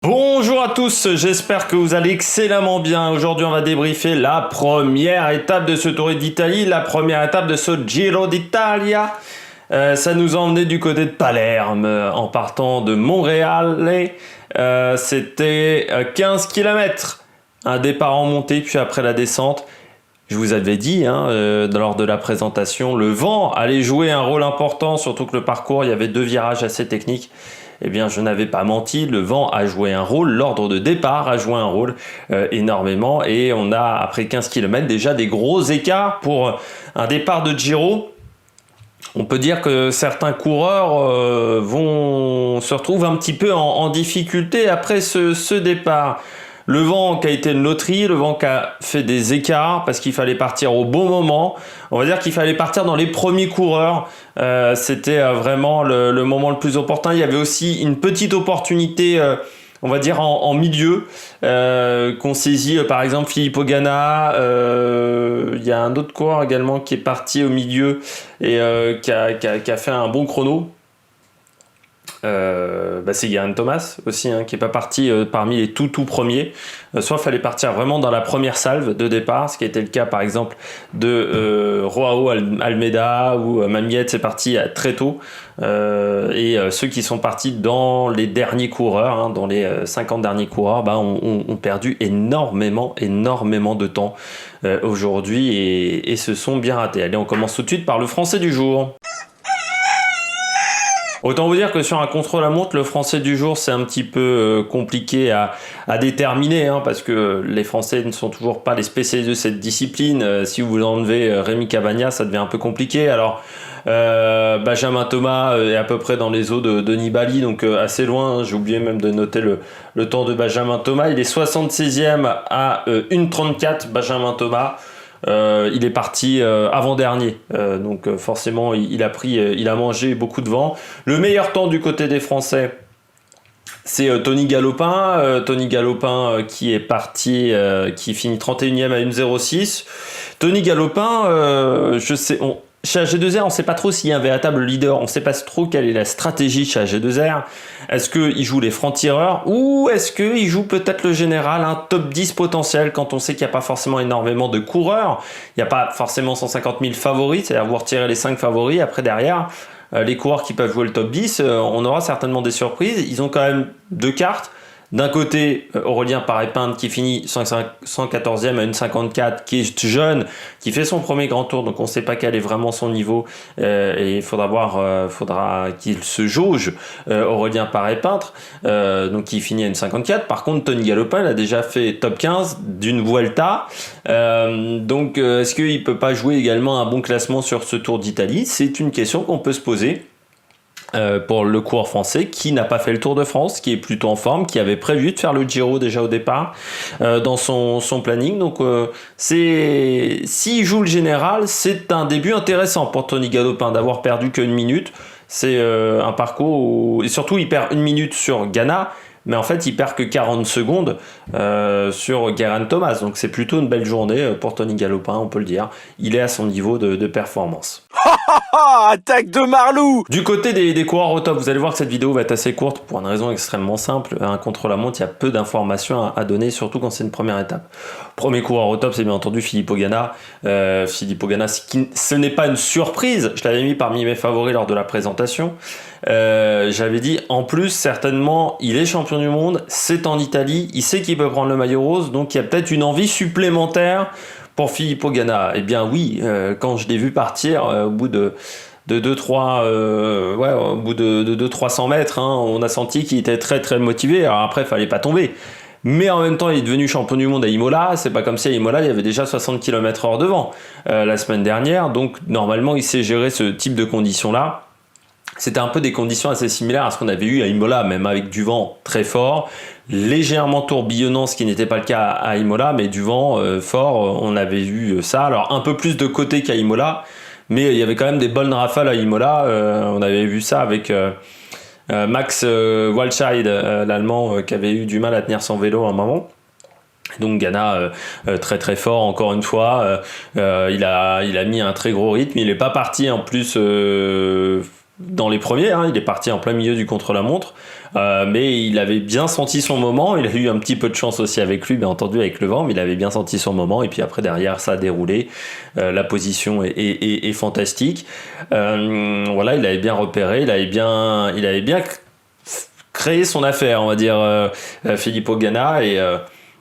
Bonjour à tous, j'espère que vous allez excellemment bien. Aujourd'hui, on va débriefer la première étape de ce Tour d'Italie, la première étape de ce Giro d'Italia. Ça nous a emmené du côté de Palerme en partant de Montréal. C'était 15 km, un départ en montée, puis après la descente. Je vous avais dit lors de la présentation, le vent allait jouer un rôle important, surtout que le parcours, il y avait 2 virages assez techniques. Eh bien, je n'avais pas menti, le vent a joué un rôle, l'ordre de départ a joué un rôle énormément, et on a, après 15 km, déjà des gros écarts pour un départ de Giro. On peut dire que certains coureurs se retrouvent un petit peu en difficulté après ce départ. Le vent qui a été une loterie, le vent qui a fait des écarts parce qu'il fallait partir au bon moment. On va dire qu'il fallait partir dans les premiers coureurs. C'était vraiment le moment le plus opportun. Il y avait aussi une petite opportunité, on va dire en milieu, qu'on saisit par exemple Filippo Ganna. Il y a un autre coureur également qui est parti au milieu et qui a fait un bon chrono. C'est Geraint Thomas aussi qui est pas parti parmi les tout premiers, soit il fallait partir vraiment dans la première salve de départ, ce qui a été le cas par exemple de Joao Almeida ou Mamiet, c'est parti très tôt, et ceux qui sont partis dans les derniers coureurs, dans les 50 derniers coureurs, ont perdu énormément de temps aujourd'hui et se sont bien ratés. Allez, on commence tout de suite par le Français du jour. Autant vous dire que sur un contre-la-montre, le Français du jour, c'est un petit peu compliqué à déterminer, parce que les Français ne sont toujours pas les spécialistes de cette discipline. Si vous enlevez Rémi Cavagna, ça devient un peu compliqué. Alors, Benjamin Thomas est à peu près dans les eaux de Nibali, donc assez loin. J'ai oublié même de noter le temps de Benjamin Thomas. Il est 76e à 1,34, Benjamin Thomas. Il est parti avant-dernier, donc forcément il a mangé beaucoup de vent. Le meilleur temps du côté des Français, c'est Tony Galopin, qui est parti, qui finit 31e à 1,06. Tony Galopin, chez AG2R, on ne sait pas trop s'il y a un véritable leader, on ne sait pas trop quelle est la stratégie chez AG2R. Est-ce qu'il joue les francs-tireurs ou est-ce qu'il joue peut-être le général, un top 10 potentiel, quand on sait qu'il n'y a pas forcément énormément de coureurs, il n'y a pas forcément 150 000 favoris, c'est-à-dire vous retirez les 5 favoris, après derrière, les coureurs qui peuvent jouer le top 10, on aura certainement des surprises. Ils ont quand même 2 cartes. D'un côté, Aurélien Paré-Peintre qui finit 114e à 1,54, qui est jeune, qui fait son premier grand tour, donc on ne sait pas quel est vraiment son niveau, et il faudra qu'il se jauge, Aurélien Paré-Peintre, donc qui finit à 1,54. Par contre, Tony Galopin, il a déjà fait top 15 d'une Vuelta, donc est-ce qu'il ne peut pas jouer également un bon classement sur ce Tour d'Italie? C'est une question qu'on peut se poser. Pour le coureur français qui n'a pas fait le Tour de France, qui est plutôt en forme, qui avait prévu de faire le Giro déjà au départ dans son planning. Donc s'il joue le général, c'est un début intéressant pour Tony Galopin d'avoir perdu qu'une minute. C'est un parcours où, et surtout il perd 1 minute sur Ganna, mais en fait il perd que 40 secondes sur Geraint Thomas, donc c'est plutôt une belle journée pour Tony Galopin, on peut le dire. Il est à son niveau de performance. Attaque de Marlou! Du côté des coureurs au top, vous allez voir que cette vidéo va être assez courte pour une raison extrêmement simple. Un contre-la-montre, il y a peu d'informations à donner, surtout quand c'est une première étape. Premier coureur au top, c'est bien entendu Filippo Ganna. Ce n'est pas une surprise, je l'avais mis parmi mes favoris lors de la présentation. J'avais dit, en plus, certainement, il est champion du monde, c'est en Italie, il sait qu'il peut prendre le maillot rose, donc il y a peut-être une envie supplémentaire pour Filippo Ganna. Eh bien oui, quand je l'ai vu partir au bout de 200-300 mètres, on a senti qu'il était très très motivé. Alors après, il fallait pas tomber. Mais en même temps, il est devenu champion du monde à Imola. C'est pas comme si à Imola, il y avait déjà 60 km/h devant la semaine dernière. Donc normalement, il sait gérer ce type de conditions-là. C'était un peu des conditions assez similaires à ce qu'on avait eu à Imola, même avec du vent très fort, légèrement tourbillonnant, ce qui n'était pas le cas à Imola, mais du vent fort, on avait vu ça. Alors un peu plus de côté qu'à Imola, mais il y avait quand même des bonnes rafales à Imola. On avait vu ça avec Max Walscheid, l'Allemand, qui avait eu du mal à tenir son vélo à un moment. Donc Ganna très très fort encore une fois, il a mis un très gros rythme, il n'est pas parti en plus dans les premiers, hein, il est parti en plein milieu du contre-la-montre, mais il avait bien senti son moment, il a eu un petit peu de chance aussi avec lui, bien entendu avec le vent, mais il avait bien senti son moment, et puis après derrière ça a déroulé, la position est fantastique, voilà, il avait bien repéré, il avait bien créé son affaire, on va dire, Filippo Ganna, et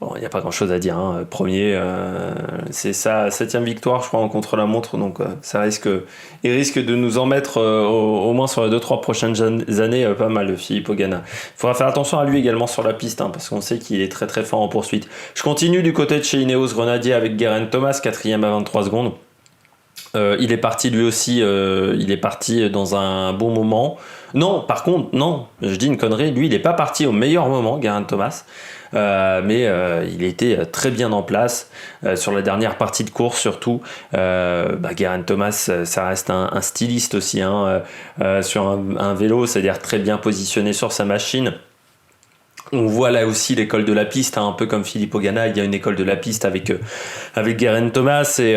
bon, il n'y a pas grand chose à dire, hein. Premier, c'est sa 7e victoire, je crois, en contre-la-montre, donc il risque de nous en mettre au moins sur les 2-3 prochaines années pas mal, Filippo Ganna. Il faudra faire attention à lui également sur la piste, hein, parce qu'on sait qu'il est très très fort en poursuite. Je continue du côté de chez Ineos Grenadier avec Geraint Thomas, 4e à 23 secondes. Il est parti lui aussi, il est parti dans un bon moment. Non, par contre, non, je dis une connerie, lui il n'est pas parti au meilleur moment, Geraint Thomas. Mais il était très bien en place sur la dernière partie de course surtout. Geraint Thomas, ça reste un styliste aussi, hein, sur un vélo, c'est-à-dire très bien positionné sur sa machine. On voit là aussi l'école de la piste, hein, un peu comme Filippo Ganna, il y a une école de la piste avec Geraint Thomas, et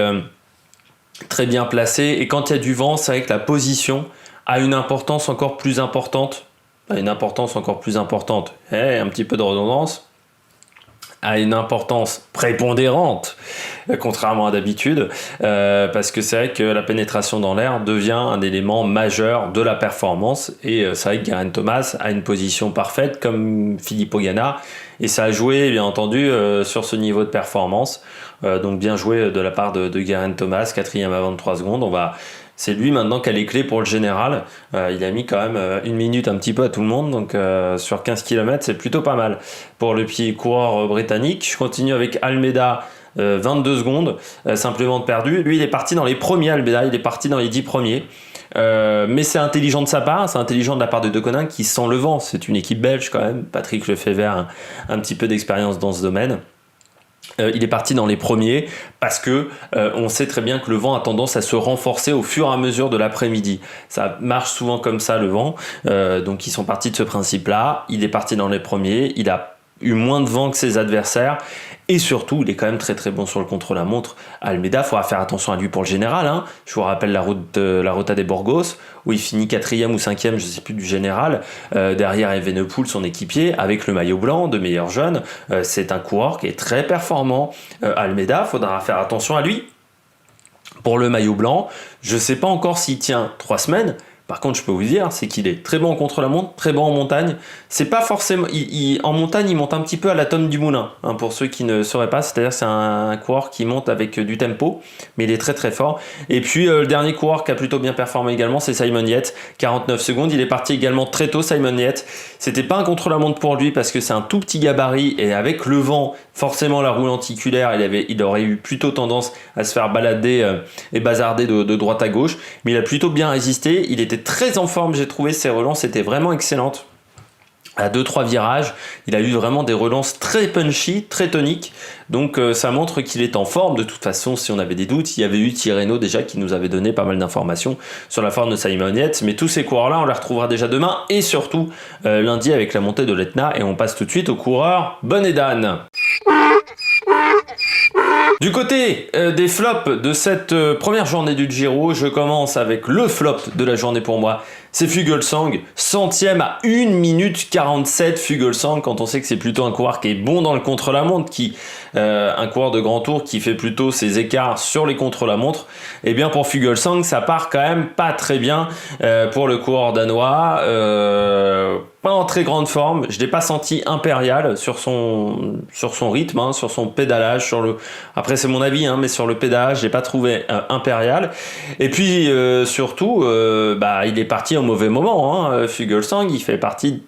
très bien placé. Et quand il y a du vent, c'est vrai que la position a une importance encore plus importante. Un petit peu de redondance, a une importance prépondérante, contrairement à d'habitude, parce que c'est vrai que la pénétration dans l'air devient un élément majeur de la performance, et c'est vrai que Geraint Thomas a une position parfaite comme Filippo Ganna, et ça a joué bien entendu sur ce niveau de performance, donc bien joué de la part de Geraint Thomas, 4e à 23 secondes. C'est lui maintenant qui a les clés pour le général. Il a mis quand même une minute un petit peu à tout le monde, donc sur 15 km c'est plutôt pas mal pour le petit coureur britannique. Je continue avec Almeida, 22 secondes, simplement de perdu. Lui il est parti dans les premiers, Almeida, il est parti dans les 10 premiers. Mais c'est intelligent de sa part, c'est intelligent de la part de Deceuninck qui sent le vent. C'est une équipe belge quand même, Patrick Lefebvre, un petit peu d'expérience dans ce domaine. Il est parti dans les premiers parce que on sait très bien que le vent a tendance à se renforcer au fur et à mesure de l'après-midi. Ça marche souvent comme ça, le vent. Donc ils sont partis de ce principe-là. Il est parti dans les premiers. Il a eu moins de vent que ses adversaires. Et surtout, il est quand même très très bon sur le contre-la-montre. Almeida, il faudra faire attention à lui pour le général, hein. Je vous rappelle la Ruta des Burgos, où il finit 4e ou 5e, je ne sais plus, du général. Derrière Evenepoel, son équipier, avec le maillot blanc de meilleur jeune. C'est un coureur qui est très performant. Almeida, il faudra faire attention à lui. Pour le maillot blanc, je ne sais pas encore s'il tient 3 semaines. Par contre, je peux vous dire, c'est qu'il est très bon en contre-la-montre, très bon en montagne. C'est pas forcément, en montagne, il monte un petit peu à la tonne du moulin, hein, pour ceux qui ne sauraient pas. C'est-à-dire, c'est un coureur qui monte avec du tempo, mais il est très très fort. Et puis, le dernier coureur qui a plutôt bien performé également, c'est Simon Yates, 49 secondes. Il est parti également très tôt, Simon Yates. C'était pas un contre-la-montre pour lui parce que c'est un tout petit gabarit, et avec le vent, forcément la roue lenticulaire, il aurait eu plutôt tendance à se faire balader et bazarder de droite à gauche. Mais il a plutôt bien résisté. Il était très en forme, j'ai trouvé. Ses relances étaient vraiment excellentes. À 2-3 virages, il a eu vraiment des relances très punchy, très toniques. Donc ça montre qu'il est en forme. De toute façon, si on avait des doutes, il y avait eu Thierry Reynaud déjà qui nous avait donné pas mal d'informations sur la forme de Simon Yates. Mais tous ces coureurs-là, on les retrouvera déjà demain, et surtout lundi avec la montée de l'Etna. Et on passe tout de suite au coureur Bonnet d'Âne. Du côté des flops de cette première journée du Giro, je commence avec le flop de la journée pour moi. C'est Fuglsang, 100e à 1 minute 47. Fuglsang, quand on sait que c'est plutôt un coureur qui est bon dans le contre-la-montre, un coureur de grand tour qui fait plutôt ses écarts sur les contre-la-montre, et bien pour Fuglsang, ça part quand même pas très bien pour le coureur danois. Pas en très grande forme, je l'ai pas senti impérial sur son rythme, hein, sur son pédalage, après c'est mon avis, hein, mais sur le pédalage, je l'ai pas trouvé impérial. Et puis surtout, il est parti au mauvais moment, hein. Fuglsang, il est parti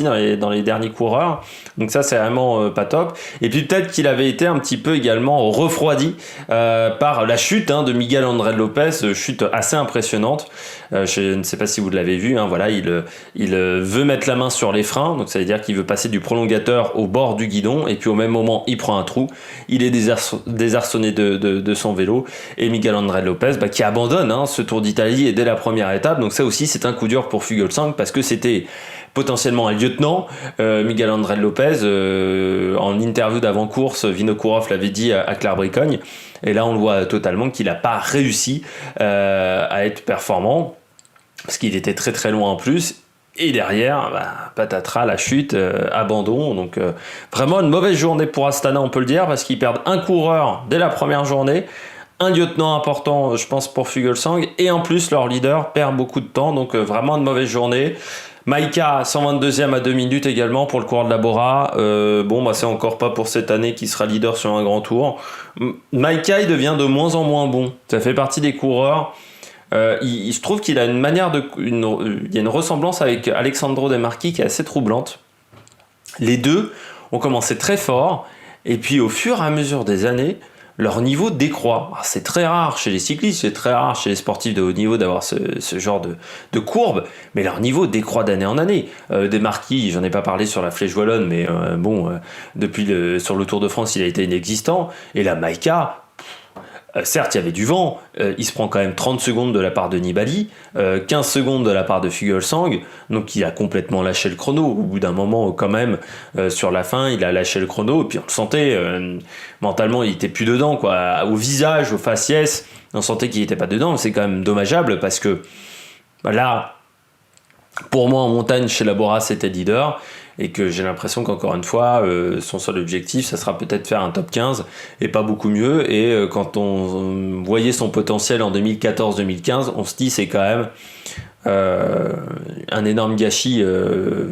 dans les derniers coureurs, donc ça c'est vraiment pas top. Et puis peut-être qu'il avait été un petit peu également refroidi par la chute, hein, de Miguel André Lopez, chute assez impressionnante. Je ne sais pas si vous l'avez vu, hein, voilà, il veut mettre la main sur les freins, donc ça veut dire qu'il veut passer du prolongateur au bord du guidon, et puis au même moment il prend un trou, il est désarçonné de son vélo, et Miguel André Lopez qui abandonne, hein, ce Tour d'Italie dès la première étape. Donc ça aussi c'est un coup dur pour Fuglsang, parce que c'était potentiellement un lieutenant. Miguel André Lopez, en interview d'avant-course, Vinokourov l'avait dit à Claire Bricogne, et là on le voit totalement qu'il n'a pas réussi à être performant. parce qu'il était très très loin en plus. Et derrière, patatras, la chute, abandon. Donc vraiment une mauvaise journée pour Astana, on peut le dire, parce qu'ils perdent un coureur dès la première journée, un lieutenant important, je pense, pour Fuglsang, et en plus leur leader perd beaucoup de temps, donc vraiment une mauvaise journée. Maïka, 122e à 2 minutes également pour le coureur de la Bora. C'est encore pas pour cette année qui sera leader sur un grand tour. Maïka, il devient de moins en moins bon. Ça fait partie des coureurs. Il se trouve qu'il a une manière il y a une ressemblance avec Alexandro De Marchi qui est assez troublante. Les deux ont commencé très fort, et puis au fur et à mesure des années, leur niveau décroît. Alors, c'est très rare chez les cyclistes, c'est très rare chez les sportifs de haut niveau d'avoir ce genre de courbe, mais leur niveau décroît d'année en année. De Marchi, j'en ai pas parlé sur la Flèche Wallonne, mais sur le Tour de France, il a été inexistant. Et la Maïka, certes, il y avait du vent, il se prend quand même 30 secondes de la part de Nibali, 15 secondes de la part de Fuglsang, donc il a complètement lâché le chrono. Au bout d'un moment, quand même, sur la fin, il a lâché le chrono, et puis on le sentait, mentalement, il était plus dedans, quoi. Au visage, au faciès, on sentait qu'il n'était pas dedans. C'est quand même dommageable, parce que là, pour moi, en montagne, chez la Bora, c'était leader, et que j'ai l'impression qu'encore une fois, son seul objectif, ça sera peut-être faire un top 15, et pas beaucoup mieux. Et quand on voyait son potentiel en 2014-2015, on se dit c'est quand même un énorme gâchis.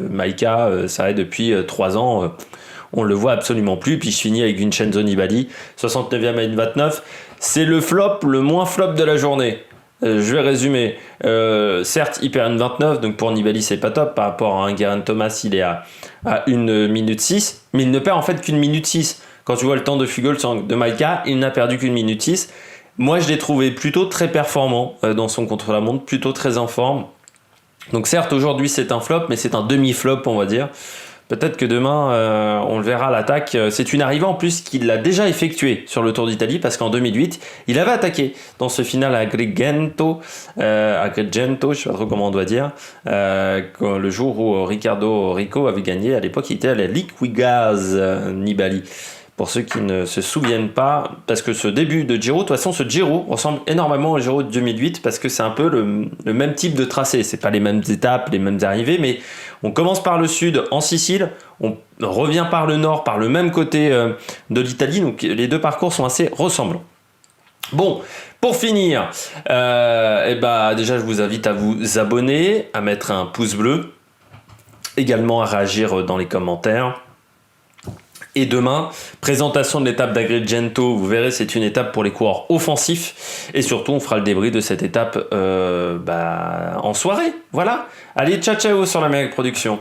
Maïka, ça est depuis 3 ans, on le voit absolument plus. Puis je finis avec Vincenzo Nibali, 69e à 1,29. C'est le flop, le moins flop de la journée. Je vais résumer. Certes, il perd une 29, donc pour Nibali, c'est pas top. Par rapport à un Geraint Thomas, il est à 1 minute 6, mais il ne perd en fait qu'une minute 6. Quand tu vois le temps de Fuglsang, de Maïka, il n'a perdu qu'une minute 6. Moi, je l'ai trouvé plutôt très performant dans son contre-la-montre, plutôt très en forme. Donc certes, aujourd'hui, c'est un flop, mais c'est un demi-flop, on va dire. Peut-être que demain, on le verra à l'attaque. C'est une arrivée en plus qu'il a déjà effectuée sur le Tour d'Italie, parce qu'en 2008, il avait attaqué dans ce final à Agrigento, je sais pas trop comment on doit dire, le jour où Rico avait gagné. À l'époque, il était à la Liquigas, Nibali. Pour ceux qui ne se souviennent pas, parce que ce début de Giro, de toute façon, ce Giro ressemble énormément au Giro de 2008, parce que c'est un peu le même type de tracé. C'est pas les mêmes étapes, les mêmes arrivées, mais on commence par le sud, en Sicile, on revient par le nord, par le même côté de l'Italie, donc les deux parcours sont assez ressemblants. Bon, pour finir, déjà je vous invite à vous abonner, à mettre un pouce bleu, également à réagir dans les commentaires. Et demain, présentation de l'étape d'Agrigento, vous verrez, c'est une étape pour les coureurs offensifs. Et surtout, on fera le débrief de cette étape en soirée. Voilà. Allez, ciao ciao sur l'Amérique Production.